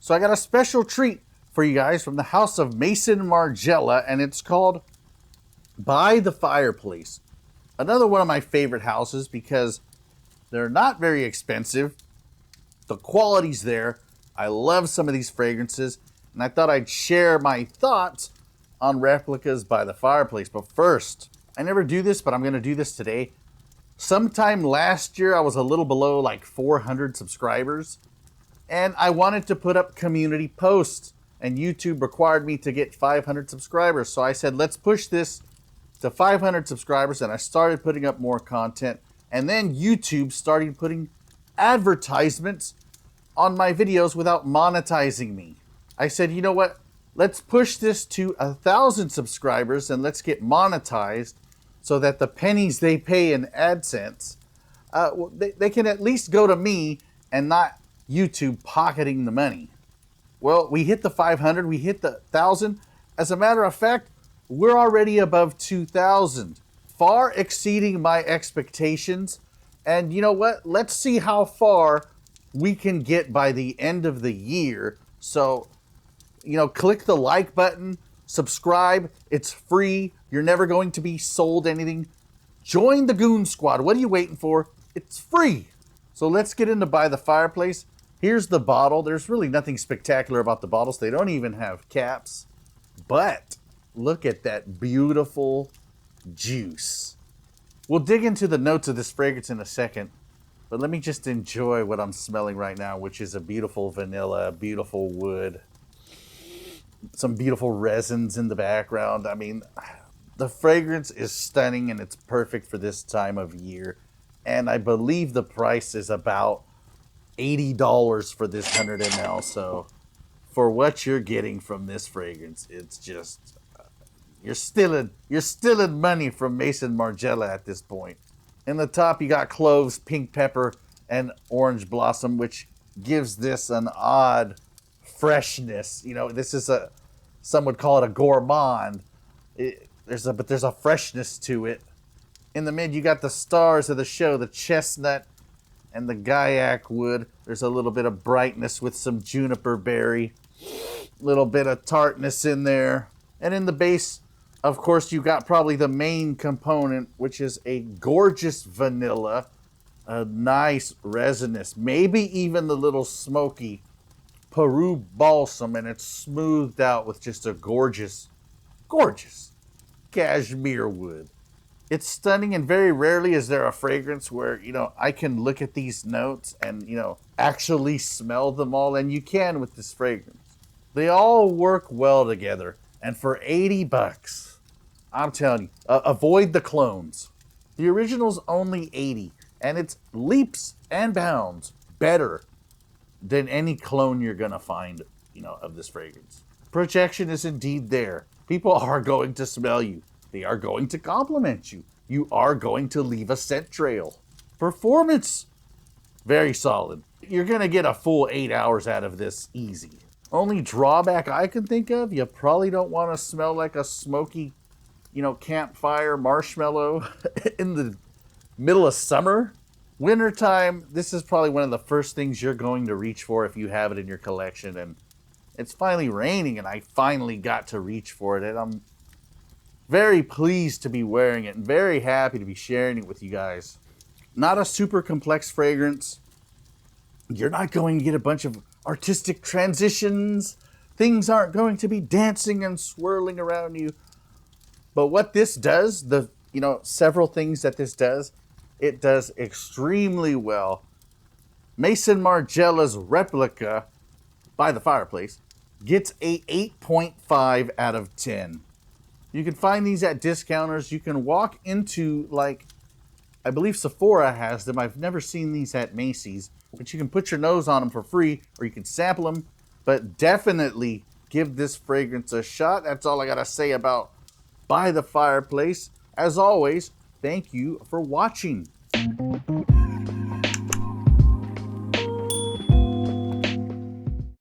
So I got a special treat for you guys from the house of Maison Margiela, and it's called By the Fireplace. Another one of my favorite houses because they're not very expensive. The quality's there. I love some of these fragrances, and I thought I'd share my thoughts on replicas by the fireplace. But first, I never do this, but I'm going to do this today. Sometime last year, I was a little below like 400 subscribers, and I wanted to put up community posts, and YouTube required me to get 500 subscribers. So I said, let's push this to 500 subscribers, and I started putting up more content. And then YouTube started putting advertisements on my videos without monetizing me. I said, you know what? Let's push this to 1,000 subscribers and let's get monetized so that the pennies they pay in AdSense, they can at least go to me and not YouTube pocketing the money. Well, we hit the 500, we hit the 1,000. As a matter of fact, we're already above 2,000, far exceeding my expectations. And you know what? Let's see how far we can get by the end of the year. So, click the like button, subscribe. It's free. You're never going to be sold anything. Join the Goon Squad. What are you waiting for? It's free. So let's get into By the Fireplace. Here's the bottle. There's really nothing spectacular about the bottles. They don't even have caps. But look at that beautiful juice. We'll dig into the notes of this fragrance in a second, but let me just enjoy what I'm smelling right now, which is a beautiful vanilla, beautiful wood, some beautiful resins in the background. I mean, the fragrance is stunning and it's perfect for this time of year. And I believe the price is about $80 for this 100 ml. So for what you're getting from this fragrance, it's just... You're stealing money from Maison Margiela at this point. In the top, you got cloves, pink pepper, and orange blossom, which gives this an odd freshness. This is some would call it a gourmand. But there's a freshness to it. In the mid, you got the stars of the show, the chestnut and the gaiac wood. There's a little bit of brightness with some juniper berry, little bit of tartness in there, and in the base, of course, you got probably the main component, which is a gorgeous vanilla, a nice resinous, maybe even the little smoky Peru balsam, and it's smoothed out with just a gorgeous, gorgeous cashmere wood. It's stunning, and very rarely is there a fragrance where, I can look at these notes and, actually smell them all, and you can with this fragrance. They all work well together, and for $80, I'm telling you, avoid the clones. The original's only $80, and it's leaps and bounds better than any clone you're going to find, of this fragrance. Projection is indeed there. People are going to smell you. They are going to compliment you. You are going to leave a scent trail. Performance, very solid. You're going to get a full 8 hours out of this easy. Only drawback I can think of, you probably don't want to smell like a smoky, campfire marshmallow in the middle of summer. Wintertime, this is probably one of the first things you're going to reach for if you have it in your collection. And it's finally raining, and I finally got to reach for it. And I'm very pleased to be wearing it and very happy to be sharing it with you guys. Not a super complex fragrance. You're not going to get a bunch of artistic transitions. Things aren't going to be dancing and swirling around you. But what this does, several things that this does, it does extremely well. Maison Margiela's replica By the Fireplace gets a 8.5 out of 10. You can find these at discounters. You can walk into, I believe Sephora has them. I've never seen these at Macy's. But you can put your nose on them for free, or you can sample them. But definitely give this fragrance a shot. That's all I got to say about By the Fireplace. As always, thank you for watching.